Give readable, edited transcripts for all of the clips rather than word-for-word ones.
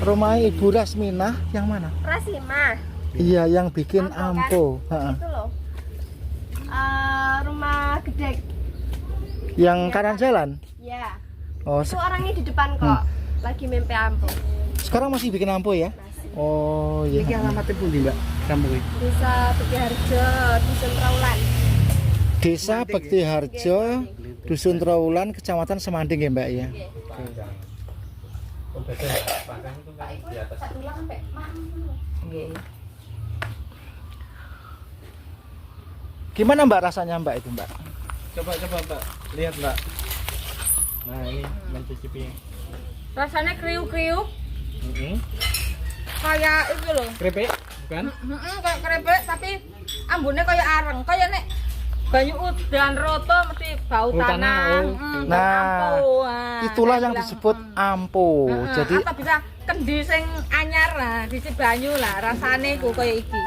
Rumah Ibu Rasminah yang mana? Rasima. Iya, yang bikin ampo. Kan? Itu loh. Rumah gede. Yang Ya, kanan jalan? Ya. Oh, Itu orangnya di depan kok. Lagi mimpi ampo. sekarang masih bikin ampo ya? Masih. Oh iya. Ini alamatnya pundi, Mbak? Kamu iki. Desa Bekiharjo, Dusun Trawulan. Desa Bekti Harjo, Dusun Trawulan, Kecamatan Semanding ya Mbak ya? Nggih. Pak iku satu ulang sampai mampu. Nggih. Gimana Mbak rasanya Mbak itu Mbak? Coba Mbak, lihat Mbak. Nah ini mencicipi. Rasanya kriuk-kriuk Mm-hmm. kayak itu loh. Keripik, bukan? Kayak keripik tapi ambune kayak areng. Kayak nek banyu udan roto mesti bau Bau tanah, tanah. oh. Nah, Ampo. itulah Saya yang bilang, disebut ampo. Jadi atau bisa kendi sing anyar lah, disi banyu lah rasane ku kayak iki.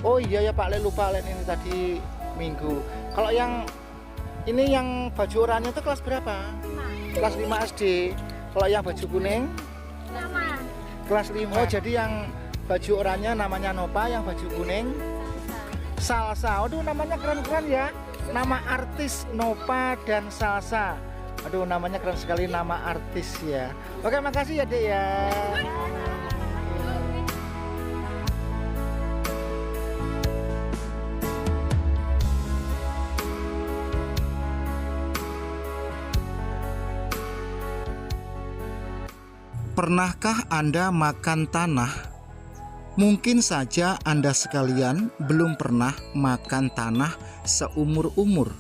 oh iya ya Pak Le, lupa Len ini tadi Minggu. Kalau yang ini yang baju oranye itu kelas berapa? Kelas 5 SD. Kalau yang baju kuning Nama kelas 5. Oh, jadi yang baju oranye namanya Nova, yang baju kuning Salsa. Aduh, namanya keren-keren ya. Nama artis Nova dan Salsa. Aduh, namanya keren sekali, nama artis ya. Oke, makasih ya Dek ya. Pernahkah Anda makan tanah? Mungkin saja Anda sekalian belum pernah makan tanah seumur-umur.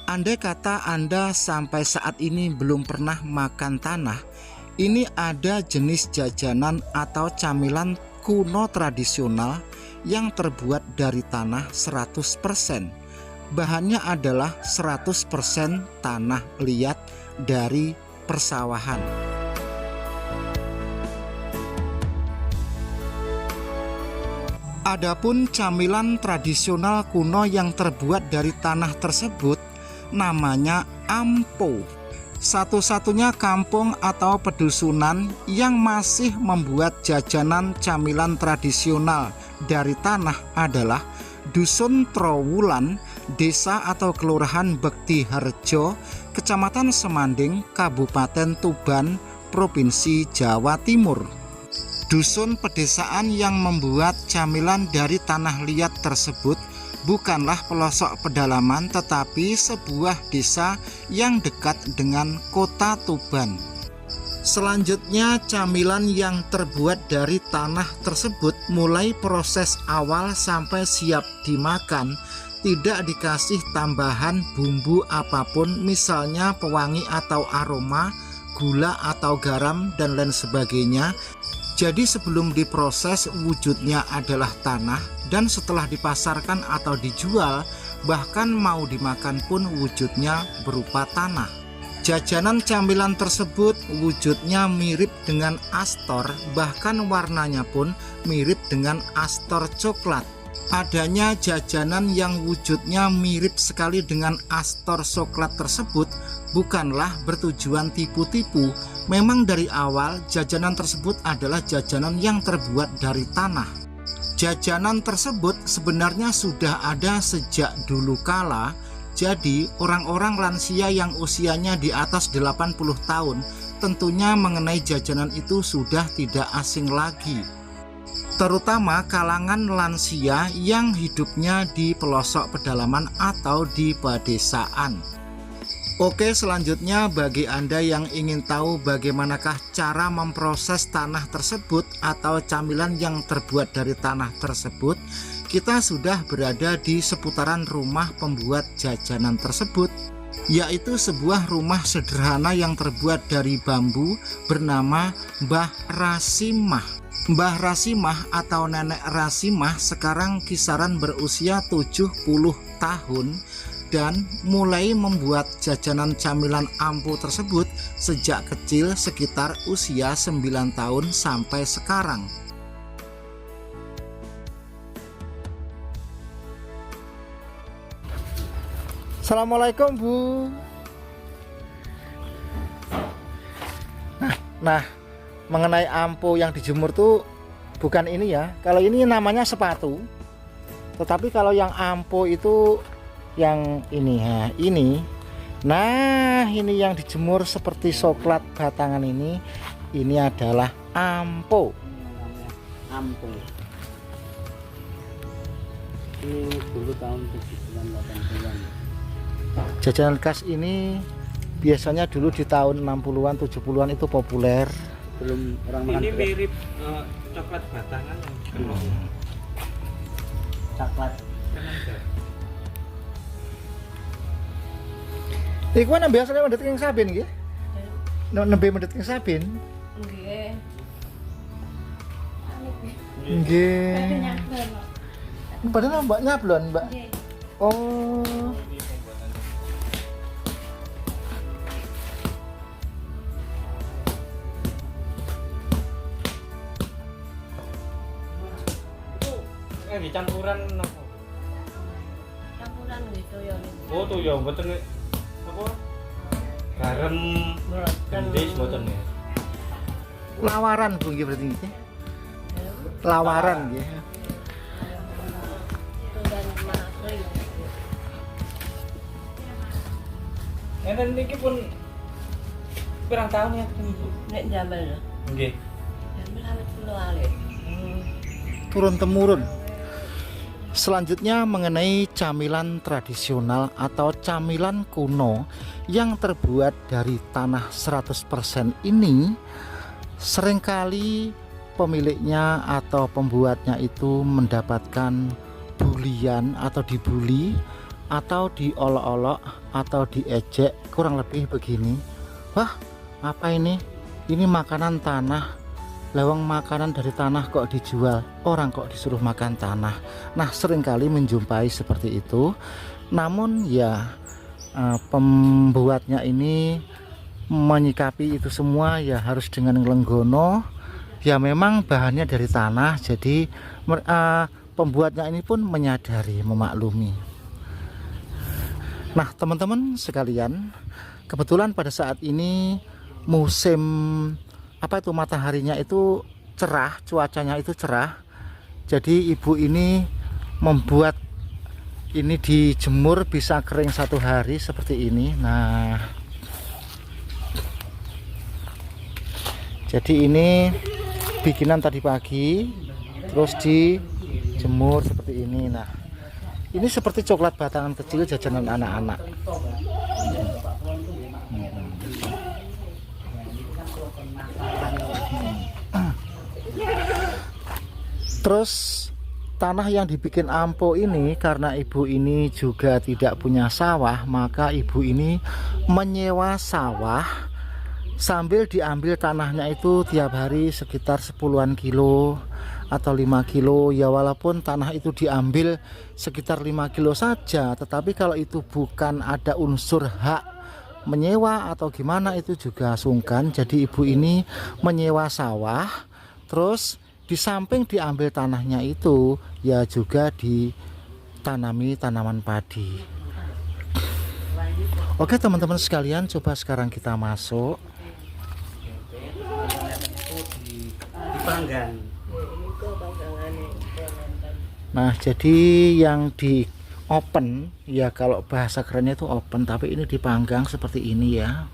Andai kata Anda sampai saat ini belum pernah makan tanah, ini ada jenis jajanan atau camilan kuno tradisional yang terbuat dari tanah 100%. Bahannya adalah 100% tanah liat dari persawahan. Adapun camilan tradisional kuno yang terbuat dari tanah tersebut namanya ampo. Satu-satunya kampung atau pedusunan yang masih membuat jajanan camilan tradisional dari tanah adalah Dusun Trawulan, Desa atau Kelurahan Bekti Harjo, Kecamatan Semanding, Kabupaten Tuban, Provinsi Jawa Timur. Dusun pedesaan yang membuat camilan dari tanah liat tersebut bukanlah pelosok pedalaman, tetapi sebuah desa yang dekat dengan kota Tuban. Selanjutnya, camilan yang terbuat dari tanah tersebut mulai proses awal sampai siap dimakan tidak dikasih tambahan bumbu apapun, misalnya pewangi atau aroma, gula atau garam dan lain sebagainya. Jadi sebelum diproses wujudnya adalah tanah, dan setelah dipasarkan atau dijual, bahkan mau dimakan pun wujudnya berupa tanah. Jajanan camilan tersebut wujudnya mirip dengan astor, bahkan warnanya pun mirip dengan astor coklat. Adanya jajanan yang wujudnya mirip sekali dengan astor coklat tersebut bukanlah bertujuan tipu-tipu. Memang dari awal jajanan tersebut adalah jajanan yang terbuat dari tanah. Jajanan tersebut sebenarnya sudah ada sejak dulu kala. Jadi orang-orang lansia yang usianya di atas 80 tahun tentunya mengenai jajanan itu sudah tidak asing lagi. Terutama kalangan lansia yang hidupnya di pelosok pedalaman atau di pedesaan. Oke, selanjutnya bagi Anda yang ingin tahu bagaimanakah cara memproses tanah tersebut atau camilan yang terbuat dari tanah tersebut, kita sudah berada di seputaran rumah pembuat jajanan tersebut, yaitu sebuah rumah sederhana yang terbuat dari bambu bernama Mbah Rasimah. Mbah Rasimah atau Nenek Rasimah sekarang kisaran berusia 70 tahun dan mulai membuat jajanan camilan ampo tersebut sejak kecil sekitar usia 9 tahun sampai sekarang. Assalamualaikum Bu. Nah, mengenai ampo yang dijemur tuh bukan ini ya. Kalau ini namanya sepatu. Tetapi kalau yang ampo itu yang ini ya, ini. Nah, ini yang dijemur seperti coklat batangan ini adalah ampo. Ampo. Ini dulu tahun 70-an 80-an. Jajanan khas ini biasanya dulu di tahun 60-an 70-an itu populer. Belum orang makan. Ini mirip coklat batangan yang Coklat. Iku kan biasanya mendet ing sabin nggih. Nembe mendet ing sabin. Nggih. Nggih. Padahal Mbak nyablon, Mbak. Oh. Campuran apa? Campuran gitu ya. Oh tuh ya mboten apa? Garam gendis mboten ya. Lawaran Bu nggih berarti nggih. Lawaran nggih. Enten niki pun pirang tahun ya Ibu? Nek jambel. Nggih. Jambel awet kula alih. Turun temurun. Selanjutnya mengenai camilan tradisional atau camilan kuno yang terbuat dari tanah 100% ini, seringkali pemiliknya atau pembuatnya itu mendapatkan bulian atau dibully atau diolok-olok atau diejek, kurang lebih begini. Wah, apa ini? Ini makanan tanah. Lewang makanan dari tanah kok dijual, orang kok disuruh makan tanah. Nah, seringkali menjumpai seperti itu. Namun ya pembuatnya ini menyikapi itu semua ya harus dengan lenggono. Ya memang bahannya dari tanah, jadi pembuatnya ini pun menyadari, memaklumi. Nah, teman-teman sekalian, kebetulan pada saat ini musim mataharinya itu cerah, cuacanya itu cerah. Jadi ibu ini membuat ini dijemur bisa kering 1 hari seperti ini. Nah, jadi ini bikinan tadi pagi terus dijemur seperti ini. Nah, ini seperti coklat batangan kecil jajanan anak-anak. Terus tanah yang dibikin ampo ini, karena ibu ini juga tidak punya sawah, maka ibu ini menyewa sawah sambil diambil tanahnya itu tiap hari sekitar 10-an kilo atau 5 kilo. Ya walaupun tanah itu diambil sekitar 5 kilo saja, tetapi kalau itu bukan ada unsur hak menyewa atau gimana itu juga sungkan. Jadi ibu ini menyewa sawah, terus di samping diambil tanahnya itu ya juga ditanami tanaman padi. Oke teman-teman sekalian, coba sekarang kita masuk. Dipanggang. Nah, jadi yang di open ya, kalau bahasa kerennya itu open, tapi ini dipanggang seperti ini ya.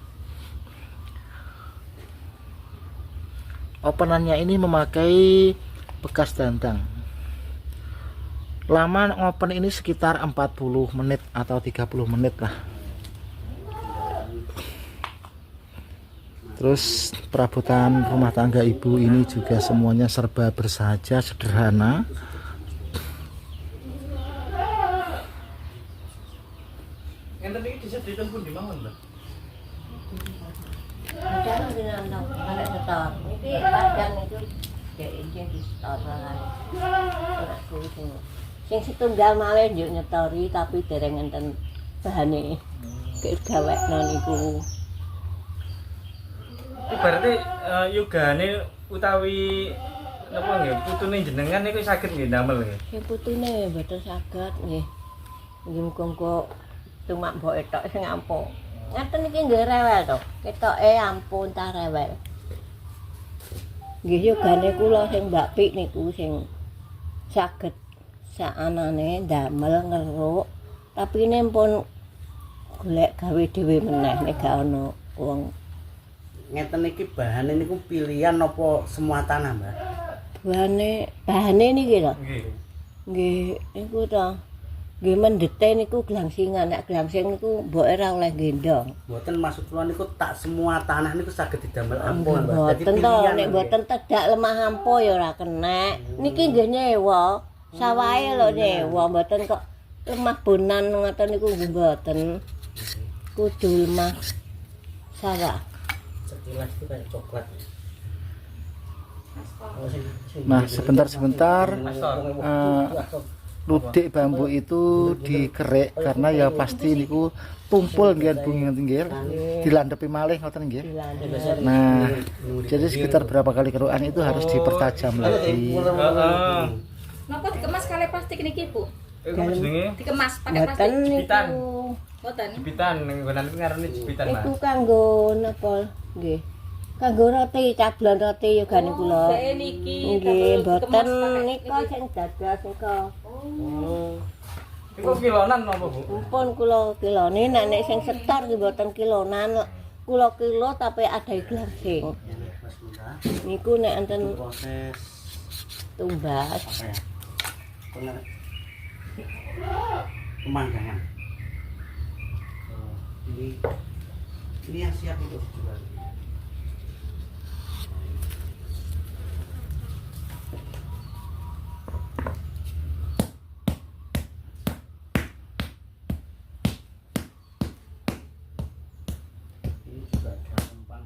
Openannya ini memakai bekas dandang. Lama open ini sekitar 40 menit atau 30 menit lah. Terus perabotan rumah tangga ibu ini juga semuanya serba bersahaja, sederhana. Enten iki disediakan pun di mawon, Mbak. Kadang dengan ada setor. Iki kadang itu ya izin di setor ae. Ora kuwi sing setunggal malih yo nyetori tapi dereng enten bahane gawekno niku. Berarti yogane utawi napa nggih putune jenengan niku saged nggih damel nggih. Sing putune mboten saged nggih. Nggih muga-muga cuma mboke tok sing ampuh. Ngaten iki nggih rewel to. Ketoke ampun ta rewel. Nggih yogane kula sing Mbak Pik niku sing saged saanane damel ngeruk. Tapi ini pun golek gawe dhewe meneh nek gak ana wong. Ngeten iki bahane niku pilihan apa semua tanah, Mbak? Bahane niki lho. Nggih. Nggih niku to. Nggih mendete niku glangsingan, nek glangsing niku mboke ora oleh gendong. Mboten maksud kula niku tak semua tanah niku saged didamel ampun, Mbak. Mboten to, nek mboten tedak lemah ampuh ya ora kena. Niki nggih nyewa. Sawahe lho nyewa, mboten kok lemah bonan ngoten niku nggih mboten. Kudu lemah sawah. Sekilas itu kayak coklat. Nah, sebentar ludik bambu itu dikerek karena ya pasti niku tumpul nggih Bu nggih, dilandepi malih ngoten nggih. Nah, jadi sekitar berapa kali kerukan itu harus dipertajam lagi. Heeh. Napa dikemas kali plastik niki, Bu? Iku jenenge Dikemas pakai plastik. Mboten Jepitan. niku. Mboten. jepitan ning nggonan iki ngarani jepitan, Mas. Iku kanggo napa nggih. Kanggo roti, cablon roti yogane kula. Dek niki Nggih, terus mboten dikemas pakai nika sing dados nika. Oh. Iku kilonan napa, Bu? Mumpun kula kilone nek sing setor nggih mboten kilonan. Kula kilo tapi ada glangsing. Niku nek enten Proses tumbas. apa ya? Pemanggangan. Ini yang siap untuk dijual. Ini juga ada tempat.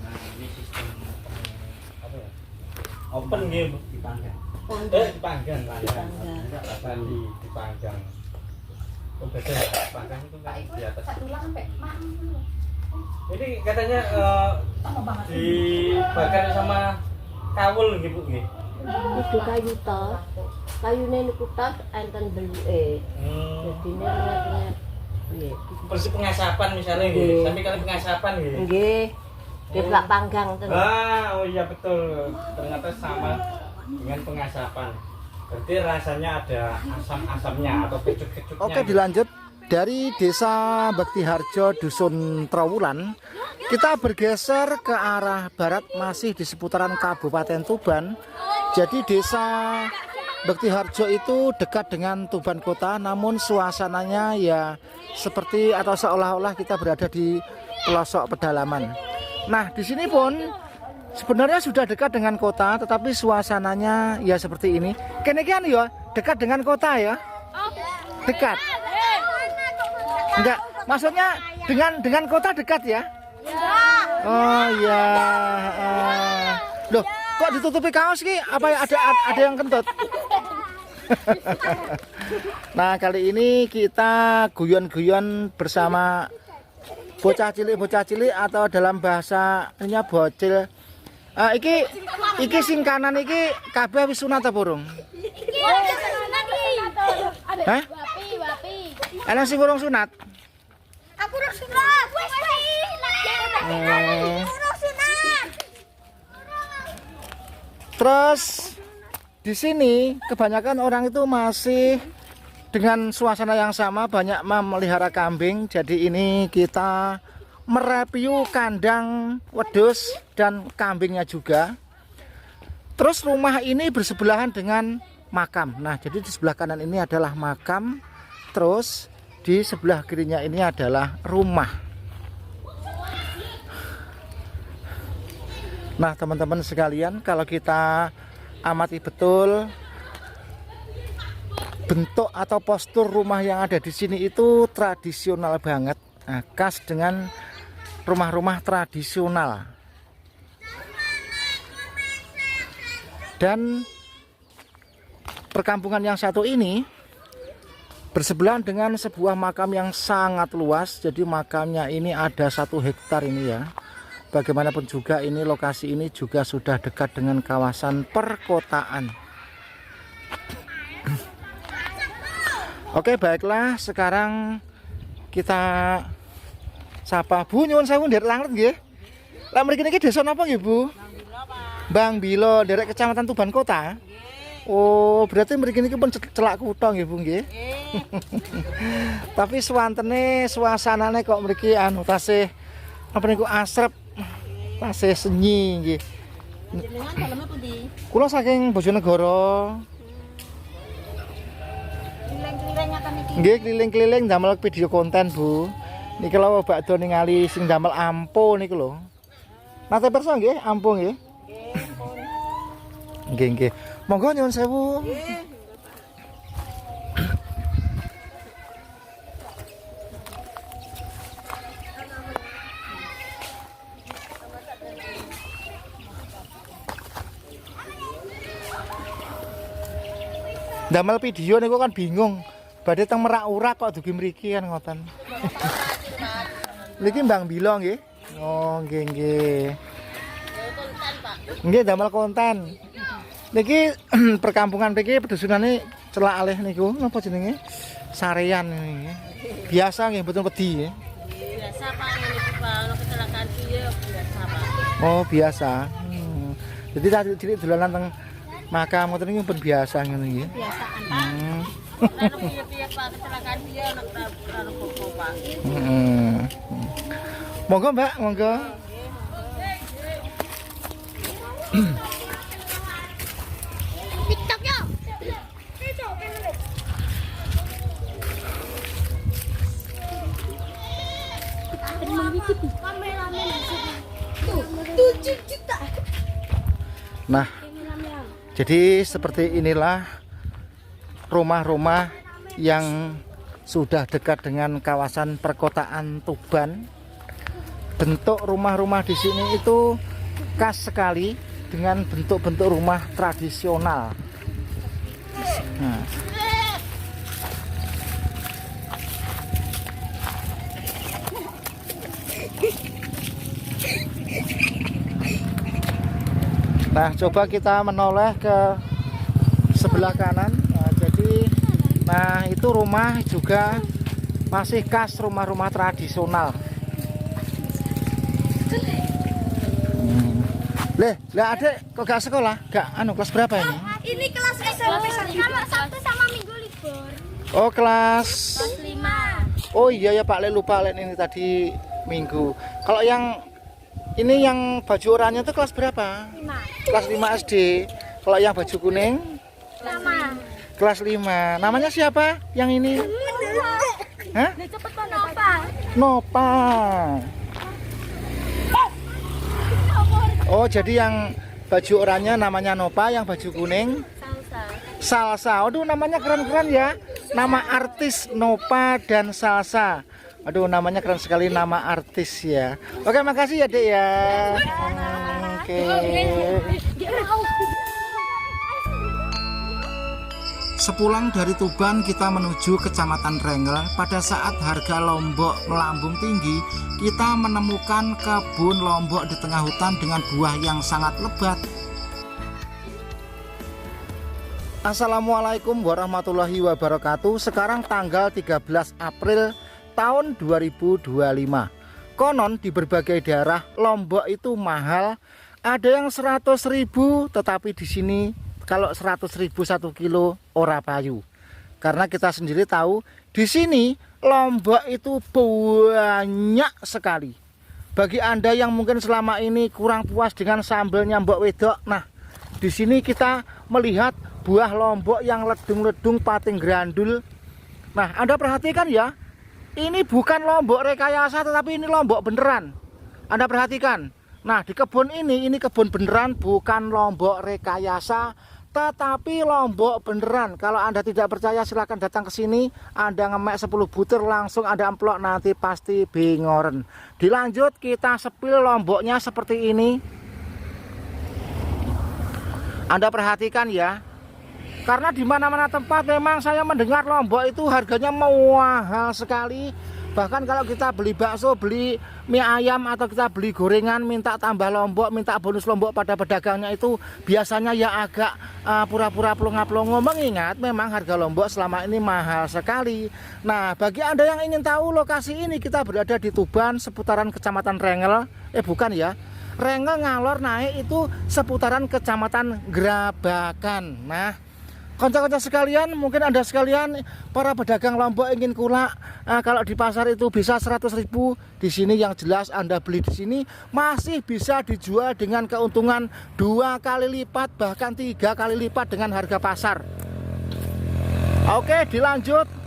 Nah, ini sistem apa ya? Open nggih, Bu. Dipanggang. Dipanggang. Dipanggang. Tadi dipanggang. Oh, beda ya? Dipanggang itu kan di atas. Satu lang sampai mang. Ini katanya dibakar sama kawul nggih, Bu nggih. Kudu kayu tos. Kayune niku tos enten beluke. Dadine renyet-renyet. Nggih. Persis pengasapan misalnya nggih. Nggih. Sampai kali pengasapan nggih. Nggih. Dia panggang ten. Oh iya betul. Ternyata sama dengan pengasapan. Berarti rasanya ada asam-asamnya atau kecut-kecutnya. Oke, dilanjut dari Desa Bekti Harjo Dusun Trawulan. Kita bergeser ke arah barat masih di seputaran Kabupaten Tuban. Jadi Desa Bekti Harjo itu dekat dengan Tuban Kota, namun suasananya ya seperti atau seolah-olah kita berada di pelosok pedalaman. Nah, di sini pun sebenarnya sudah dekat dengan kota, tetapi suasananya ya seperti ini. Kene kan ya dekat dengan kota ya. Dekat. Enggak, maksudnya dengan kota dekat ya? Oh ya. Loh, kok ditutupi kaos ki? Apa ada yang kentut? Nah, kali ini kita guyon-guyon bersama bocah cilik atau dalam bahasa nya bocil. Iki sing kanan iki kabeh wis sunat apa burung? Hah? Wapi. Ana sing urung sunat. Aku urung sunat. Wis urung sunat. Terus di sini kebanyakan orang itu masih dengan suasana yang sama, banyak memelihara kambing. Jadi ini kita mereview kandang wedhus dan kambingnya juga. Terus rumah ini bersebelahan dengan makam. Nah, jadi di sebelah kanan ini adalah makam, terus di sebelah kirinya ini adalah rumah. Nah, teman-teman sekalian, kalau kita amati betul bentuk atau postur rumah yang ada di sini itu tradisional banget. Nah, khas dengan rumah-rumah tradisional. Dan perkampungan yang satu ini bersebelahan dengan sebuah makam yang sangat luas. Jadi makamnya ini ada 1 hektar ini ya. Bagaimanapun juga ini lokasi ini juga sudah dekat dengan kawasan perkotaan. Oke, baiklah, sekarang kita sapa Bu nyuwun sewu nderek langlet nggih. Lah mriki niki desa napa nggih, Bu? Bang Bilo, derek Kecamatan Tuban Kota. Oh, berarti mriki niki pun celak kutha nggih, Bu nggih. Tapi suwantene suasanane kok mriki anu tasih apa niku asrep, tasih senyi nggih. Jenengan daleme pundi? Kula saking Bojonegoro. Keliling-keliling ngoten iki. Nggih, keliling-keliling damel video konten, Bu. Niki lho bakdo ningali sing damel ampo niku lho. Nate perso nggih, ampo nggih. Nggih, nggih. Monggo nyuwun sewu. Damel video niku kan bingung. Badhe teng Merak-Urak kok dugi mriki kan ngoten. Niki Bang Bilo nggih. Oh, nggih, nggih. Nggih, damel konten. Niki perkampungan mriki pedusunane celak alih niku napa jenenge? Sarean ini. Biasa nggih mboten wedi nggih. Biasa Pak ngene iki Pak, ono kecelakaan piye biasa Pak. Oh, biasa. Jadi tadi cilik dolanan teng makam ngoten niku pun biasa ngene nggih. Biasaan Pak. Ono piye-piye Pak kecelakaan piye ono karo popo Pak. Monggo Mbak, monggo. TikTok yo. Nah, jadi seperti inilah rumah-rumah yang sudah dekat dengan kawasan perkotaan Tuban. Bentuk rumah-rumah di sini itu khas sekali dengan bentuk-bentuk rumah tradisional. Nah, coba kita menoleh ke sebelah kanan. Nah, itu rumah juga masih khas rumah-rumah tradisional. Lah adek kok gak sekolah? Gak anu kelas berapa ini? Ini kelas SMP sama Sabtu sama Minggu libur. Oh, kelas 5. Oh iya ya Pak, lupa ini tadi Minggu. Kalau yang ini yang baju oranye itu kelas berapa? 5. Kelas 5 SD. Kalau yang baju kuning? Sama. Kelas 5. Namanya siapa yang ini? Hah? Cepetan Nova. Nopa. Oh, jadi yang baju oranye namanya Nopa, yang baju kuning Salsa. Aduh, namanya keren-keren ya. Nama artis Nopa dan Salsa. Aduh, namanya keren sekali, nama artis ya. Oke, makasih ya Dek ya. Oke. Sepulang dari Tuban kita menuju Kecamatan Rengel. Pada saat harga lombok melambung tinggi, kita menemukan kebun lombok di tengah hutan dengan buah yang sangat lebat. Assalamualaikum warahmatullahi wabarakatuh. Sekarang tanggal 13 April tahun 2025. Konon di berbagai daerah Lombok itu mahal. Ada yang 100.000, tetapi di sini kalau 100.000 1 kilo ora payu. Karena kita sendiri tahu di sini Lombok itu banyak sekali. Bagi Anda yang mungkin selama ini kurang puas dengan sambelnya Mbok Wedok, nah di sini kita melihat buah Lombok yang ledung-ledung pating grandul. Nah, Anda perhatikan ya, ini bukan Lombok rekayasa, tetapi ini Lombok beneran. Anda perhatikan. Nah, di kebun ini kebun beneran, bukan Lombok rekayasa, tetapi Lombok beneran. Kalau Anda tidak percaya, silahkan datang ke sini. Anda ngemek 10 butir langsung Anda amplok, nanti pasti bingoren. Dilanjut kita sepil Lomboknya seperti ini. Anda perhatikan ya. Karena di mana-mana tempat memang saya mendengar Lombok itu harganya mahal sekali. Bahkan kalau kita beli bakso, beli mie ayam atau kita beli gorengan minta tambah Lombok, minta bonus Lombok pada pedagangnya itu biasanya ya agak pura-pura plonga-plongo, mengingat memang harga Lombok selama ini mahal sekali. Nah, bagi Anda yang ingin tahu lokasi ini, kita berada di Tuban seputaran Kecamatan Rengel. Bukan ya. Rengel ngalor naik itu seputaran Kecamatan Grabakan. Nah, konco-konco sekalian, mungkin Anda sekalian para pedagang Lombok ingin kulak, kalau di pasar itu bisa 100.000, di sini yang jelas Anda beli di sini masih bisa dijual dengan keuntungan 2 kali lipat bahkan 3 kali lipat dengan harga pasar. Oke, dilanjut.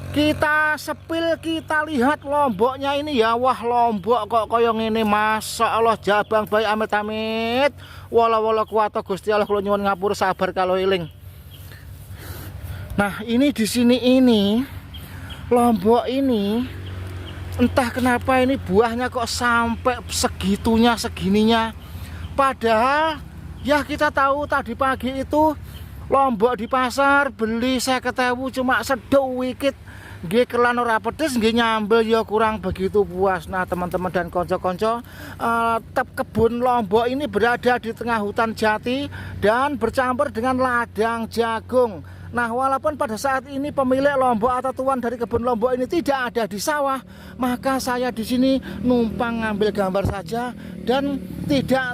Kita sepil, kita lihat Lomboknya ini ya. Wah, Lombok kok koyong ini, Masya Allah, jabang bayi amit-amit. Wala-wala kuwata Gusti Allah, kula nyuwun ngapura, sabar kalau iling. Nah, ini di sini ini Lombok ini entah kenapa ini buahnya kok sampai segitunya, segininya. Padahal ya kita tahu tadi pagi itu Lombok di pasar beli 50.000 cuma sedek wikit. Nggih kelan ora pedes, nggih nyambel ya kurang begitu puas. Nah, teman-teman dan konco-konco, kebun Lombok ini berada di tengah hutan jati dan bercampur dengan ladang jagung. Nah, walaupun pada saat ini pemilik Lombok atau tuan dari kebun Lombok ini tidak ada di sawah, maka saya di sini numpang ngambil gambar saja dan tidak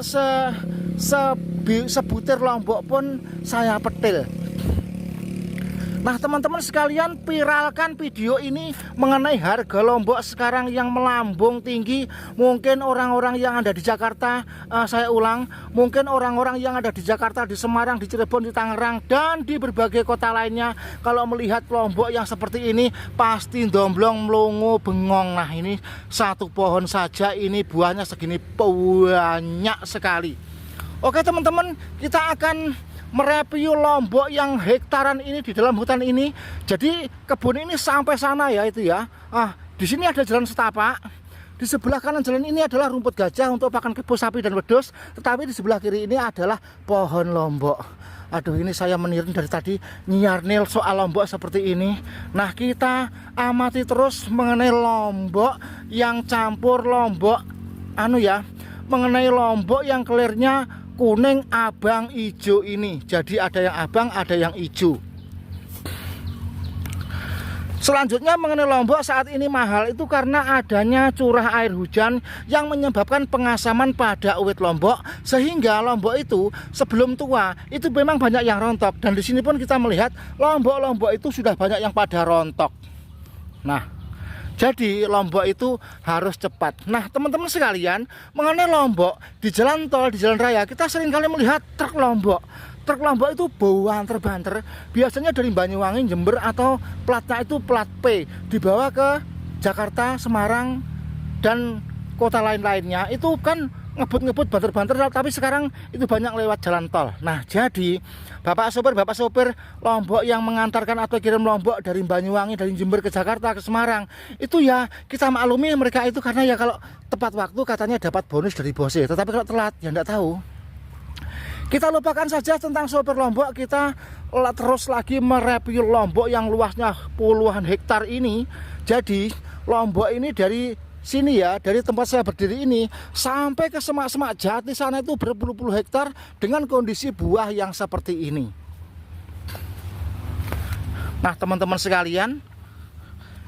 sebutir Lombok pun saya petil. Nah, teman-teman sekalian, viralkan video ini mengenai harga Lombok sekarang yang melambung tinggi. Mungkin orang-orang yang ada di Jakarta, saya ulang, mungkin orang-orang yang ada di Jakarta, di Semarang, di Cirebon, di Tangerang, dan di berbagai kota lainnya, kalau melihat Lombok yang seperti ini pasti domblong, melongo, bengong. Nah, ini satu pohon saja ini buahnya segini banyak sekali. Oke teman-teman, kita akan mereview Lombok yang hektaran ini di dalam hutan ini. Jadi kebun ini sampai sana ya itu ya. Di sini ada jalan setapak. Di sebelah kanan jalan ini adalah rumput gajah untuk pakan kebo, sapi dan wedhus. Tetapi di sebelah kiri ini adalah pohon Lombok. Aduh, ini saya menirin dari tadi nyiarnil soal Lombok seperti ini. Nah, kita amati terus mengenai Lombok yang campur Lombok mengenai Lombok yang kelirnya kuning, abang, hijau ini. Jadi ada yang abang, ada yang hijau. Selanjutnya mengenai Lombok saat ini mahal itu karena adanya curah air hujan yang menyebabkan pengasaman pada uwit Lombok, sehingga Lombok itu sebelum tua itu memang banyak yang rontok. Dan di sini pun kita melihat Lombok itu sudah banyak yang pada rontok. Nah, jadi Lombok itu harus cepat. Nah, teman-teman sekalian, mengenai Lombok di jalan tol, di jalan raya, kita sering kali melihat truk Lombok. Truk Lombok itu banter-banter, biasanya dari Banyuwangi, Jember, atau platnya itu plat P, dibawa ke Jakarta, Semarang, dan kota lain-lainnya. Itu kan ngebut-ngebut, banter-banter, tapi sekarang itu banyak lewat jalan tol. Nah, jadi bapak sopir Lombok yang mengantarkan atau kirim Lombok dari Banyuwangi, dari Jember ke Jakarta, ke Semarang, itu ya kita maklumi mereka itu karena ya kalau tepat waktu katanya dapat bonus dari bosnya. Tetapi kalau telat ya enggak tahu. Kita lupakan saja tentang sopir Lombok, kita terus lagi mereview Lombok yang luasnya puluhan hektar ini. Jadi Lombok ini dari sini ya, dari tempat saya berdiri ini sampai ke semak-semak jati sana itu berpuluh-puluh hektar dengan kondisi buah yang seperti ini. Nah teman-teman sekalian,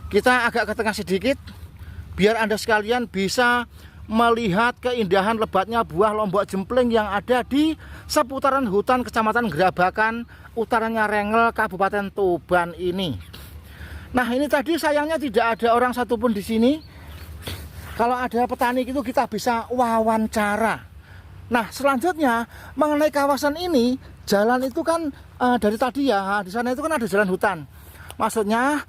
kita agak ke tengah sedikit biar Anda sekalian bisa melihat keindahan lebatnya buah lombok jempling yang ada di seputaran hutan Kecamatan Grabakan, utaranya Rengel, Kabupaten Tuban ini. Nah ini tadi sayangnya tidak ada orang satupun di sini. Kalau ada petani itu kita bisa wawancara. Nah selanjutnya mengenai kawasan ini, jalan itu kan dari tadi ya, di sana itu kan ada jalan hutan. Maksudnya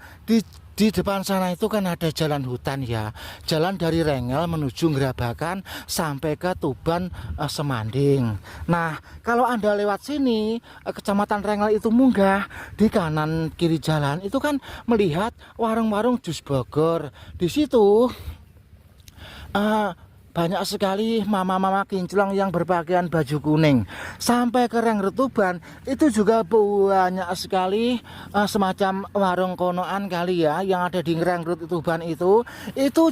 di depan sana itu kan ada jalan hutan ya. Jalan dari Rengel menuju Grabakan sampai ke Tuban Semanding. Nah, kalau Anda lewat sini, Kecamatan Rengel itu munggah, di kanan kiri jalan itu kan melihat warung-warung jus Bogor. Di situ banyak sekali mama-mama kinclong yang berpakaian baju kuning. Sampai ke Rengel Tuban itu juga banyak sekali semacam warung konoan kali ya yang ada di Rengel Tuban itu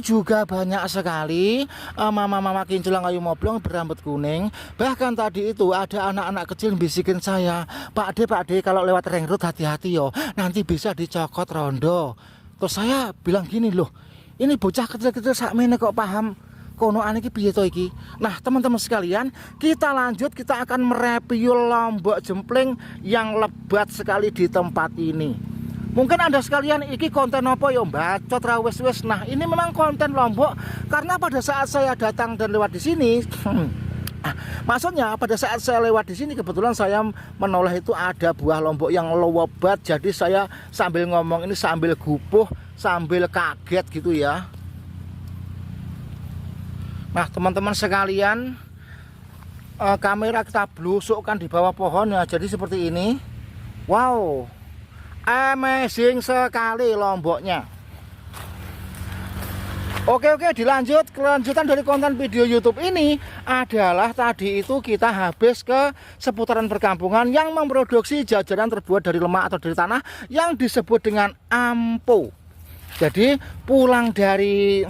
juga banyak sekali mama-mama kinclong ayu moblong berambut kuning. Bahkan tadi itu ada anak-anak kecil bisikin saya, Pak De kalau lewat Rengel hati-hati yo, nanti bisa dicokot rondo. Terus saya bilang gini loh, ini bocah kecil-kecil sakmene kok paham konoan iki piye to iki. Nah teman-teman sekalian, kita lanjut, kita akan mereview lombok jempling yang lebat sekali di tempat ini. Mungkin Anda sekalian iki konten apa ya, bacot ra wis-wis. Nah ini memang konten lombok karena pada saat saya datang dan lewat di sini maksudnya pada saat saya lewat di sini kebetulan saya menoleh itu ada buah lombok yang lebat. Jadi saya sambil ngomong ini sambil gupuh, sambil kaget gitu ya. Nah teman-teman sekalian, kamera kita blusukkan di bawah pohon ya, jadi seperti ini. Wow, amazing sekali lomboknya. Oke, dilanjut. Kelanjutan dari konten video YouTube ini adalah tadi itu kita habis ke seputaran perkampungan yang memproduksi jajanan terbuat dari lemak atau dari tanah yang disebut dengan ampo. Jadi pulang dari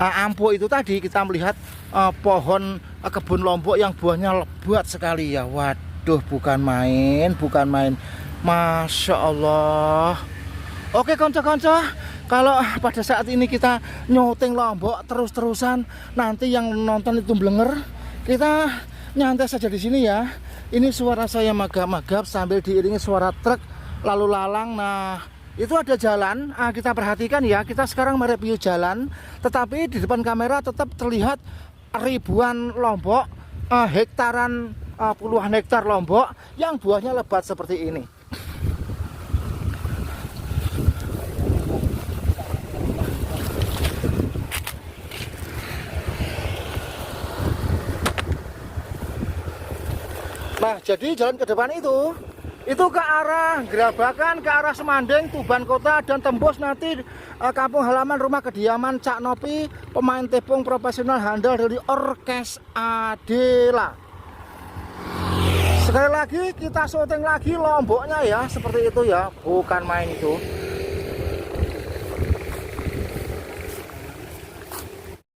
ampo itu tadi kita melihat pohon kebun lombok yang buahnya lebat sekali ya. Waduh, bukan main. Masya Allah. Oke konco-konco, kalau pada saat ini kita nyuting lombok terus-terusan, nanti yang nonton itu blenger, kita nyantai saja di sini ya. Ini suara saya magap-magap sambil diiringi suara truk lalu lalang. Nah itu ada jalan, kita perhatikan ya. Kita sekarang mereview jalan, tetapi di depan kamera tetap terlihat ribuan lombok, hektaran, puluhan hektar lombok yang buahnya lebat seperti ini. Nah jadi jalan ke depan itu ke arah Grabakan, ke arah Semanding, Tuban Kota, dan tembus nanti kampung halaman rumah kediaman Cak Nopi, pemain tepung profesional handal dari Orkes Adela. Sekali lagi kita syuting lagi lomboknya ya, seperti itu ya, bukan main itu.